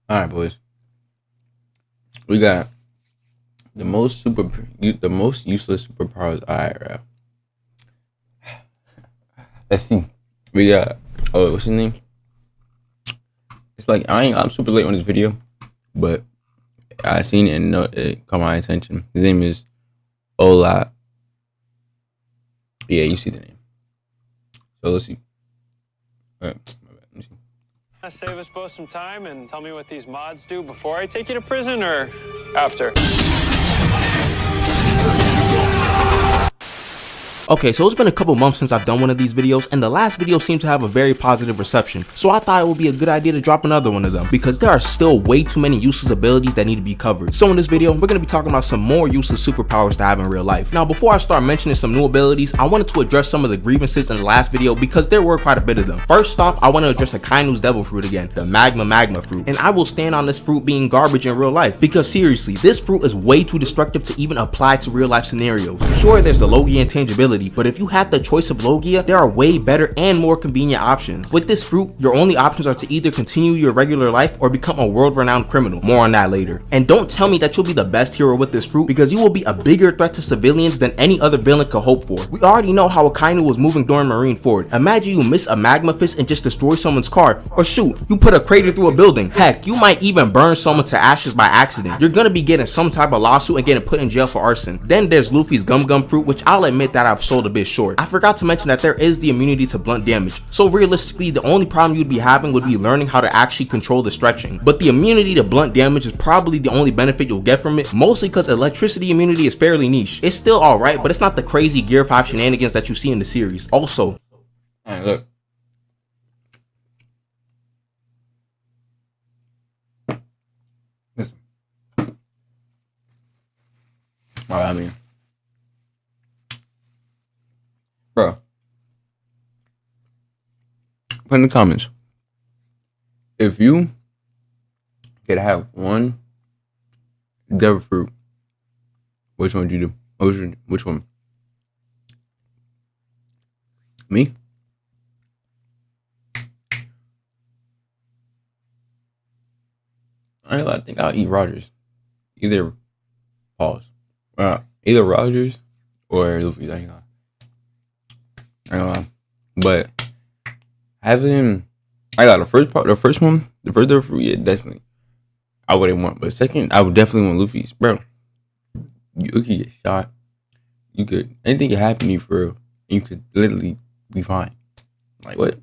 All right, boys. We got the most useless superpowers I ever have. Let's see. We got what's his name? It's like I'm super late on this video, but I seen it and it caught my attention. His name is Ola. Yeah, you see the name. So let's see. All right. Let me see. Save us both some time and tell me what these mods do before I take you to prison or after? Okay, so it's been a couple months since I've done one of these videos, and the last video seemed to have a very positive reception, so I thought it would be a good idea to drop another one of them, because there are still way too many useless abilities that need to be covered. So in this video, we're going to be talking about some more useless superpowers to have in real life. Now, before I start mentioning some new abilities, I wanted to address some of the grievances in the last video, because there were quite a bit of them. First off, I want to address Akainu's devil fruit again, the magma fruit, and I will stand on this fruit being garbage in real life, because seriously, this fruit is way too destructive to even apply to real life scenarios. Sure, there's the Logia intangibility, but if you have the choice of Logia, there are way better and more convenient options. With this fruit, your only options are to either continue your regular life or become a world-renowned criminal. More on that later. And don't tell me that you'll be the best hero with this fruit, because you will be a bigger threat to civilians than any other villain could hope for. We already know how Akainu was moving during Marineford. Imagine you miss a magma fist and just destroy someone's car, or shoot, you put a crater through a building. Heck, you might even burn someone to ashes by accident. You're gonna be getting some type of lawsuit and getting put in jail for arson. Then there's Luffy's Gum fruit, which I'll admit that I've sold a bit short. I forgot to mention that there is the immunity to blunt damage, so realistically the only problem you'd be having would be learning how to actually control the stretching. But the immunity to blunt damage is probably the only benefit you'll get from it, mostly because electricity immunity is fairly niche. It's still alright, but it's not the crazy Gear 5 shenanigans that you see in the series. Also, Alright, look. Listen. Alright, I mean, bro, put in the comments if you could have one devil fruit, which one would you do? Which one? Me? I think I'll eat Rogers. Either either Rogers or Luffy. I don't know. But having the first one, the devil fruit, yeah, definitely. I wouldn't want. But second, I would definitely want Luffy's. Bro, you could get shot. Anything could happen to you for real. You could literally be fine. Like what?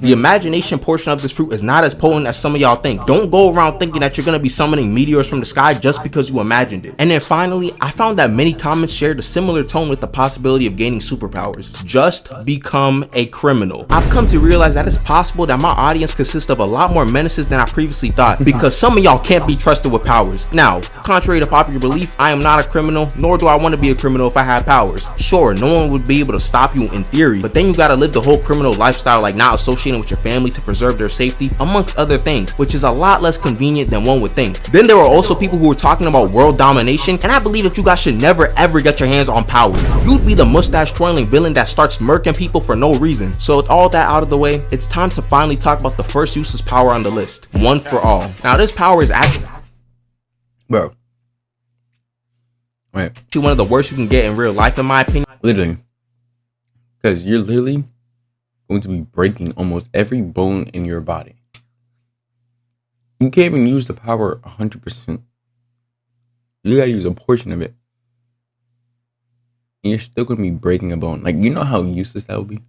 the imagination portion of this fruit is not as potent as some of y'all think. Don't go around thinking that you're gonna be summoning meteors from the sky just because you imagined it. And then finally, I found that many comments shared a similar tone with the possibility of gaining superpowers. Just become a criminal. I've come to realize that it's possible that my audience consists of a lot more menaces than I previously thought, because some of y'all can't be trusted with powers. Now, contrary to popular belief, I am not a criminal, nor do I want to be a criminal if I had powers. Sure, no one would be able to stop you in theory, but then you gotta live the whole criminal lifestyle, like not associating with your family to preserve their safety, amongst other things, which is a lot less convenient than one would think. Then there were also people who were talking about world domination, and I believe that you guys should never ever get your hands on power. You'd be the mustache twirling villain that starts murking people for no reason. So with all that out of the way, it's time to finally talk about the first useless power on the list, One for All. Now this power is actually Bro. Wait. one of the worst you can get in real life, in my opinion. Literally. Because you're literally going to be breaking almost every bone in your body. You can't even use the power 100%. You gotta use a portion of it. And you're still gonna be breaking a bone. Like, you know how useless that would be?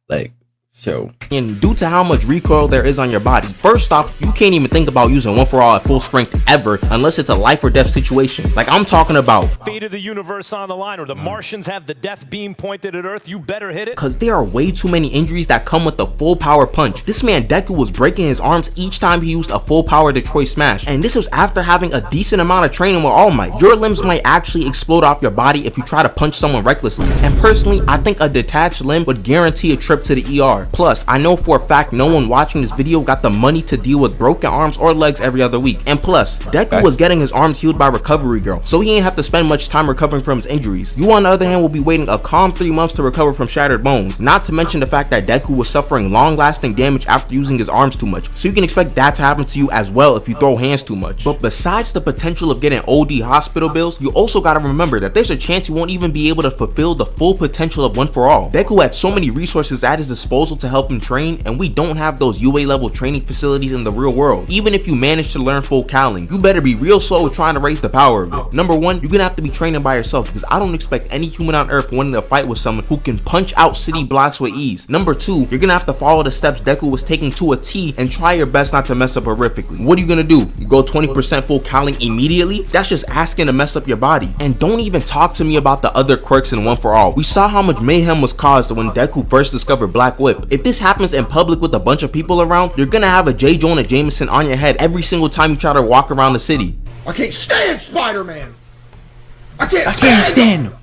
Like, so. And due to how much recoil there is on your body, first off, you can't even think about using One for All at full strength ever, unless it's a life or death situation. Like I'm talking about fate of the universe on the line, or the Martians have the death beam pointed at Earth, you better hit it. Because there are way too many injuries that come with the full power punch. This man Deku was breaking his arms each time he used a full power Detroit Smash, and this was after having a decent amount of training with All Might. Your limbs might actually explode off your body if you try to punch someone recklessly, and personally, I think a detached limb would guarantee a trip to the ER. are. Plus, I know for a fact no one watching this video got the money to deal with broken arms or legs every other week. And plus, Deku was getting his arms healed by Recovery Girl, so he ain't have to spend much time recovering from his injuries. You on the other hand will be waiting a calm 3 months to recover from shattered bones, not to mention the fact that Deku was suffering long-lasting damage after using his arms too much, so you can expect that to happen to you as well if you throw hands too much. But besides the potential of getting OD hospital bills, you also gotta remember that there's a chance you won't even be able to fulfill the full potential of One For All. Deku had so many resources at his disposal to help him train, and we don't have those UA level training facilities in the real world. Even if you manage to learn full Cowling, you better be real slow with trying to raise the power of it. Number one, you're gonna have to be training by yourself, because I don't expect any human on earth wanting to fight with someone who can punch out city blocks with ease. Number two, you're gonna have to follow the steps Deku was taking to a T and try your best not to mess up horrifically. What are you gonna do? You go 20% full Cowling immediately? That's just asking to mess up your body. And don't even talk to me about the other quirks in One For All. We saw how much mayhem was caused when Deku first discovered Black Whip. If this happens in public with a bunch of people around, you're gonna have a J. Jonah Jameson on your head every single time you try to walk around the city. I can't stand Spider-Man. I can't stand him.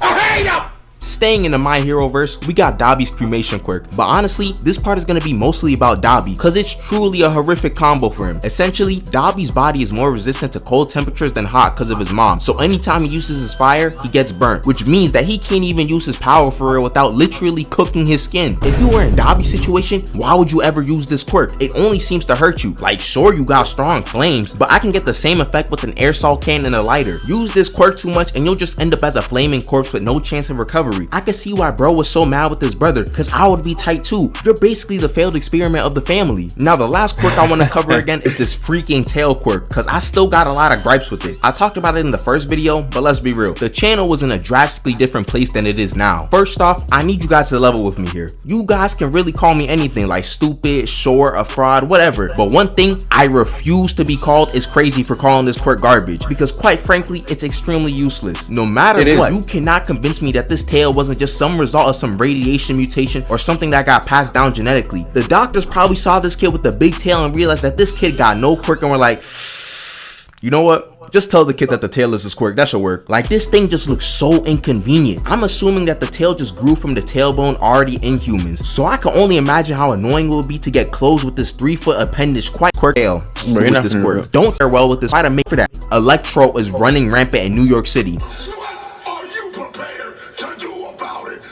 I hate him. Staying in the My Hero verse, we got Dabi's cremation quirk, but honestly, this part is going to be mostly about Dabi, cause it's truly a horrific combo for him. Essentially, Dabi's body is more resistant to cold temperatures than hot cause of his mom, so anytime he uses his fire, he gets burnt, which means that he can't even use his power for real without literally cooking his skin. If you were in Dabi's situation, why would you ever use this quirk? It only seems to hurt you. Like, sure, you got strong flames, but I can get the same effect with an airsoft can and a lighter. Use this quirk too much and you'll just end up as a flaming corpse with no chance of recovery. I can see why bro was so mad with his brother, cause I would be tight too. You're basically the failed experiment of the family. Now the last quirk I want to cover again is this freaking tail quirk, cause I still got a lot of gripes with it. I talked about it in the first video, but let's be real, the channel was in a drastically different place than it is now. First off, I need you guys to level with me here. You guys can really call me anything, like stupid, short, a fraud, whatever, but one thing I refuse to be called is crazy for calling this quirk garbage, because quite frankly it's extremely useless. No matter what, you cannot convince me that this tail wasn't just some result of some radiation mutation or something that got passed down genetically. The doctors probably saw this kid with the big tail and realized that this kid got no quirk and were like, you know what? Just tell the kid that the tail is his quirk, that should work. Like, this thing just looks so inconvenient. I'm assuming that the tail just grew from the tailbone already in humans, so I can only imagine how annoying it would be to get clothes with this 3-foot appendage quite quirk tail with this quirk. Don't fare well with this. Try to make for that. Electro is running rampant in New York City.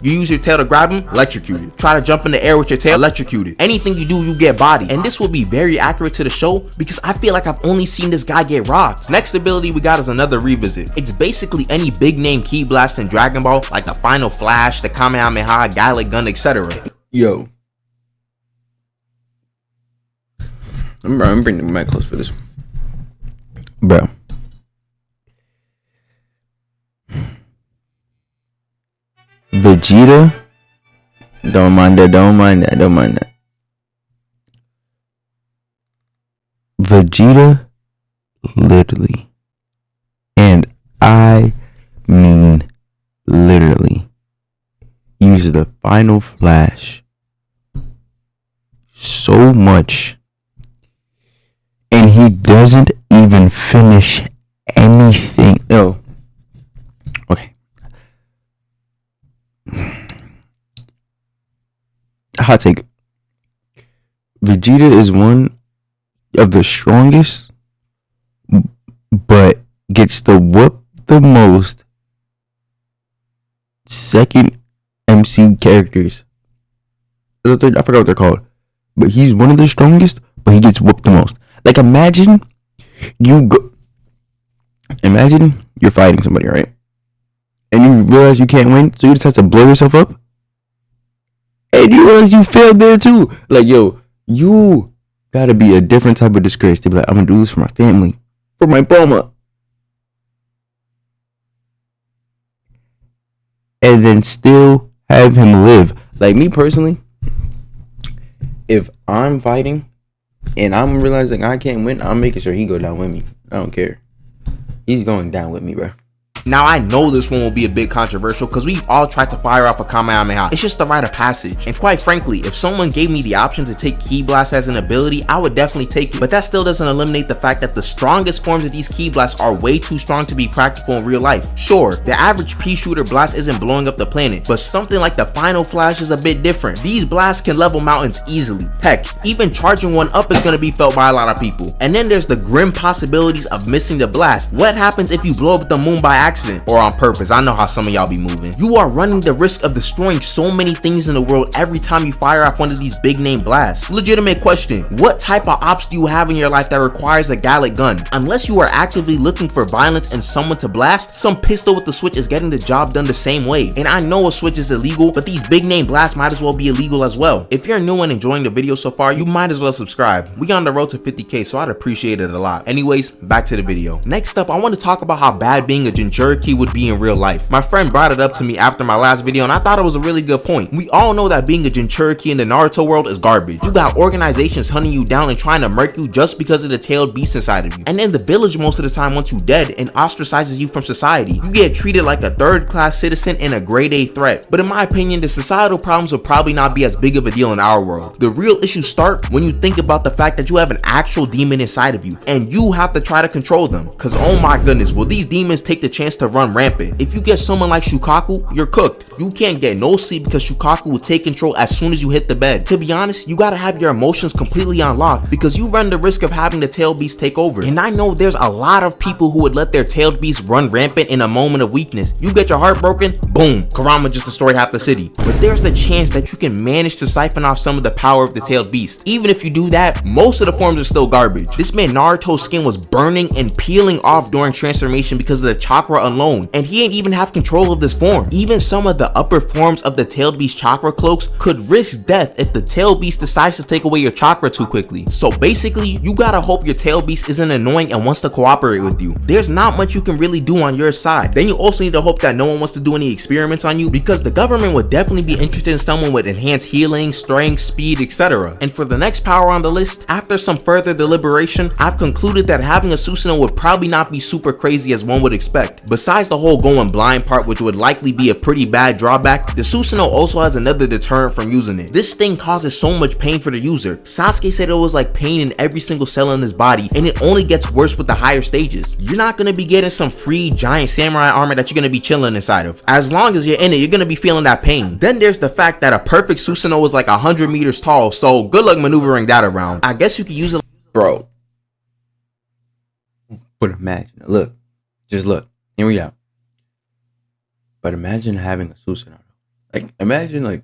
You use your tail to grab him, electrocuted. Try to jump in the air with your tail, electrocuted. Anything you do, you get bodied. And this will be very accurate to the show because I feel like I've only seen this guy get rocked. Next ability we got is another revisit. It's basically any big name Ki Blast in Dragon Ball, like the Final Flash, the Kamehameha, Gallic Gun, etc. Yo. I'm bringing the mic close for this. Bro. Vegeta, don't mind that. Vegeta, literally, and I mean literally, uses the Final Flash so much, and he doesn't even finish anything. No. Okay. Hot take. Vegeta is one of the strongest, but gets the whoop the most second MC characters. I forgot what they're called, but he's one of the strongest, but he gets whooped the most. Like, imagine you're fighting somebody, right? And you realize you can't win, so you just have to blow yourself up. And you realize you failed there too. Like, yo, you gotta be a different type of disgrace to be like, I'm gonna do this for my family, for my Bulma. And then still have him live. Like, me personally, if I'm fighting and I'm realizing I can't win, I'm making sure he go down with me. I don't care. He's going down with me, bro. Now I know this one will be a bit controversial because we've all tried to fire off a Kamehameha. It's just the rite of passage. And quite frankly, if someone gave me the option to take Ki Blast as an ability, I would definitely take it. But that still doesn't eliminate the fact that the strongest forms of these Ki Blasts are way too strong to be practical in real life. Sure, the average pea shooter blast isn't blowing up the planet, but something like the Final Flash is a bit different. These blasts can level mountains easily. Heck, even charging one up is going to be felt by a lot of people. And then there's the grim possibilities of missing the blast. What happens if you blow up the moon by accident or on purpose? I know how some of y'all be moving. You are running the risk of destroying so many things in the world every time you fire off one of these big name blasts. Legitimate question, what type of ops do you have in your life that requires a Gallic gun? Unless you are actively looking for violence and someone to blast, some pistol with the switch is getting the job done the same way. And I know a switch is illegal, but these big name blasts might as well be illegal as well. If you're new and enjoying the video so far, you might as well subscribe. We on the road to 50k, so I'd appreciate it a lot. Anyways, back to the video. Next up, I want to talk about how bad being a Jinchuriki would be in real life. My friend brought it up to me after my last video and I thought it was a really good point. We all know that being a Jinchuriki in the Naruto world is garbage. You got organizations hunting you down and trying to murk you just because of the tailed beast inside of you. And then the village most of the time wants you dead and ostracizes you from society. You get treated like a third-class citizen and a grade A threat. But in my opinion, the societal problems will probably not be as big of a deal in our world. The real issues start when you think about the fact that you have an actual demon inside of you and you have to try to control them. Cause oh my goodness, will these demons take the chance to run rampant? If you get someone like Shukaku, you're cooked. You can't get no sleep because Shukaku will take control as soon as you hit the bed. To be honest, you gotta have your emotions completely unlocked because you run the risk of having the tailed beast take over. And I know there's a lot of people who would let their tailed beast run rampant in a moment of weakness. You get your heart broken, boom, Kurama just destroyed half the city. But there's the chance that you can manage to siphon off some of the power of the tailed beast. Even if you do that, most of the forms are still garbage. This man Naruto's skin was burning and peeling off during transformation because of the chakra alone, and he ain't even have control of this form. Even some of the upper forms of the tailed beast chakra cloaks could risk death if the tailed beast decides to take away your chakra too quickly. So basically, you gotta hope your tailed beast isn't annoying and wants to cooperate with you. There's not much you can really do on your side. Then you also need to hope that no one wants to do any experiments on you because the government would definitely be interested in someone with enhanced healing, strength, speed, etc. And for the next power on the list, after some further deliberation, I've concluded that having a Susanoo would probably not be super crazy as one would expect. Besides the whole going blind part, which would likely be a pretty bad drawback, the Susanoo also has another deterrent from using it. This thing causes so much pain for the user. Sasuke said it was like pain in every single cell in his body, and it only gets worse with the higher stages. You're not gonna be getting some free giant samurai armor that you're gonna be chilling inside of. As long as you're in it, you're gonna be feeling that pain. Then there's the fact that a perfect Susanoo is like 100 meters tall, so good luck maneuvering that around. I guess you could use it. Bro. But imagine, look, just look, here we go. But imagine having a Susanoo. Like, imagine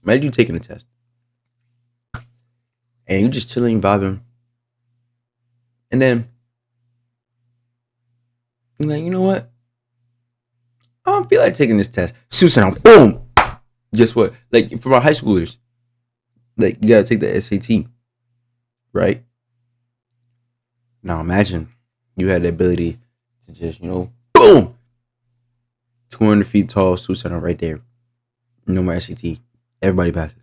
you taking a test. And you just chilling, vibing. And then, you're like, you know what? I don't feel like taking this test. Susanoo, boom! Guess what? Like, for our high schoolers, like, you gotta take the SAT. Right? Now imagine you had the ability to just, boom! 200 feet tall, Susanoo right there. No more SAT. Everybody passes.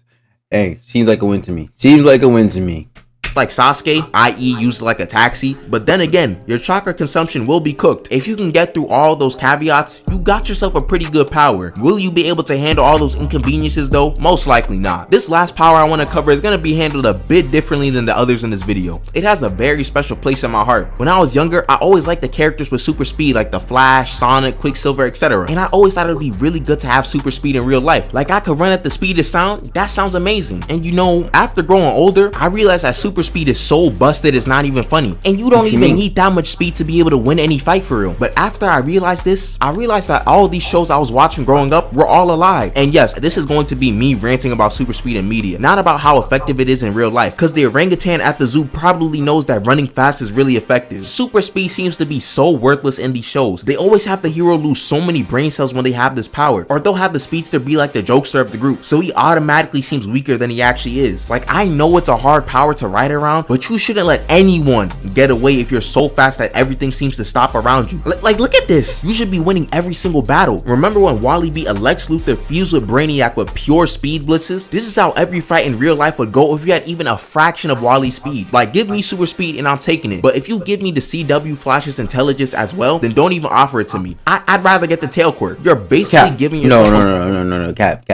Hey, seems like a win to me. Seems like a win to me. Like Sasuke, i.e. use it like a taxi, but then again, your chakra consumption will be cooked. If you can get through all those caveats, you got yourself a pretty good power. Will you be able to handle all those inconveniences though? Most likely not. This last power I want to cover is going to be handled a bit differently than the others in this video. It has a very special place in my heart. When I was younger, I always liked the characters with super speed like the Flash, Sonic, Quicksilver, etc. And I always thought it would be really good to have super speed in real life. Like I could run at the speed of sound. That sounds amazing. And after growing older, I realized that super speed is so busted it's not even funny, and you don't even need that much speed to be able to win any fight for real. But after I realized this, I realized that all these shows I was watching growing up were all a lie. And yes, this is going to be me ranting about super speed in media, not about how effective it is in real life, because the orangutan at the zoo probably knows that running fast is really effective. Super speed seems to be so worthless in these shows. They always have the hero lose so many brain cells when they have this power, or they'll have the speedster be like the jokester of the group, so he automatically seems weaker than he actually is. Like, I know it's a hard power to write ride around, but you shouldn't let anyone get away if you're so fast that everything seems to stop around you. Like look at this. You should be winning every single battle. Remember when Wally beat a Lex Luthor fused with Brainiac with pure speed blitzes? This is how every fight in real life would go if you had even a fraction of Wally's speed. Like, give me super speed and I'm taking it. But if you give me the CW Flash's intelligence as well, then don't even offer it to me. I'd rather get the tail quirk. You're basically giving yourself no, Cap.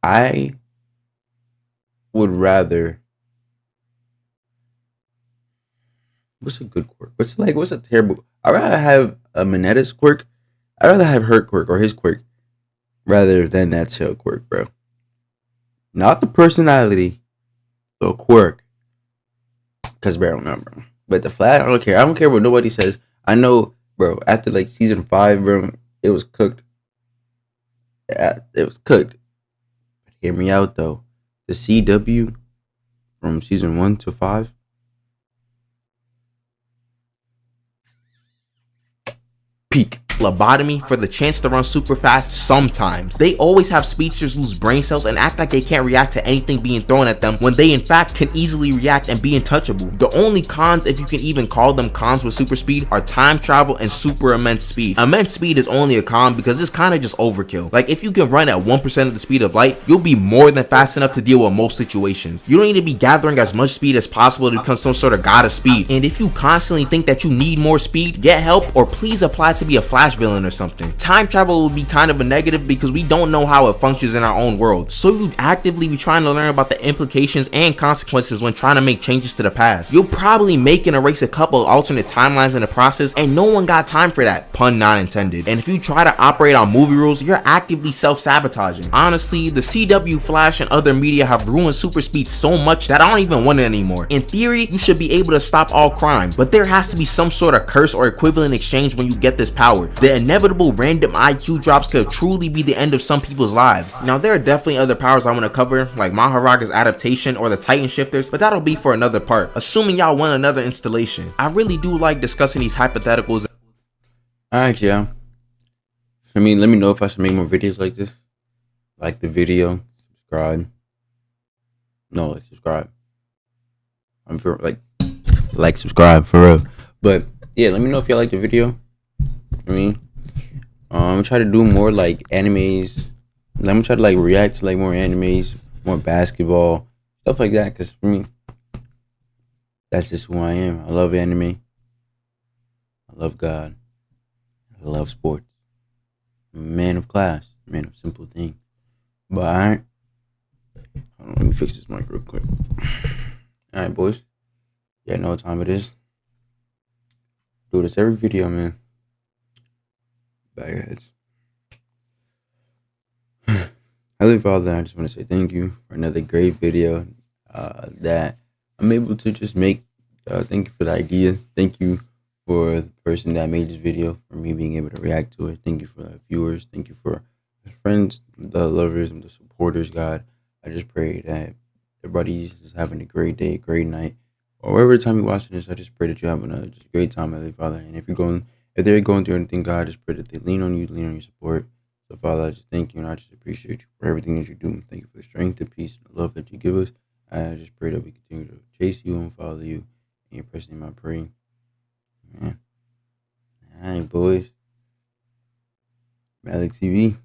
I would rather. What's a good quirk? What's a terrible? I'd rather have a Monetta's quirk. I'd rather have her quirk or his quirk rather than that tail quirk, bro. Not the personality, the quirk. Because, bro, no, bro. But the Flash, I don't care. I don't care what nobody says. I know, bro, after like season 5, bro, it was cooked. Yeah, it was cooked. But hear me out, though. The CW from season 1 to 5. Peak. Lobotomy for the chance to run super fast sometimes. They always have speedsters lose brain cells and act like they can't react to anything being thrown at them when they in fact can easily react and be untouchable. The only cons, if you can even call them cons with super speed, are time travel and super immense speed. Immense speed is only a con because it's kind of just overkill. Like if you can run at 1% of the speed of light, you'll be more than fast enough to deal with most situations. You don't need to be gathering as much speed as possible to become some sort of god of speed. And if you constantly think that you need more speed, get help or please apply to be a Flash villain or something. Time travel will be kind of a negative because we don't know how it functions in our own world. So you'd actively be trying to learn about the implications and consequences when trying to make changes to the past. You'll probably make and erase a couple alternate timelines in the process and no one got time for that, pun not intended. And if you try to operate on movie rules, you're actively self-sabotaging. Honestly, the CW Flash and other media have ruined super speed so much that I don't even want it anymore. In theory, you should be able to stop all crime, but there has to be some sort of curse or equivalent exchange when you get this power. The inevitable random IQ drops could truly be the end of some people's lives. Now there are definitely other powers I want to cover, like Maharaga's adaptation or the Titan shifters, but that'll be for another part, assuming y'all want another installation. I really do like discussing these hypotheticals. Alright, yeah. I mean, let me know if I should make more videos like this. Like the video, subscribe. No, like subscribe. I'm for like subscribe for real. But yeah, let me know if y'all like the video. I mean, I'm gonna try to do more like animes. I'm gonna try to like react to like more animes, more basketball, stuff like that. Cause for me, that's just who I am. I love anime. I love God. I love sports. I'm a man of class, man of simple things. But alright, hold on, let me fix this mic real quick. Alright, boys. Yeah, know what time it is. Do this every video, man. Bow your heads. Heavenly Father, I just want to say thank you for another great video that I'm able to just make. Thank you for the idea. Thank you for the person that made this video, for me being able to react to it. Thank you for the viewers. Thank you for the friends, the lovers, and the supporters, God. I just pray that everybody is having a great day, a great night, or whatever time you're watching this. I just pray that you're having a just great time, Heavenly Father. And if they're going through anything, God, I just pray that they lean on you, lean on your support. So, Father, I just thank you, and I just appreciate you for everything that you do. Thank you for the strength, the peace, and the love that you give us. I just pray that we continue to chase you and follow you. In your precious name, I pray. Amen. All right, boys. Malik TV.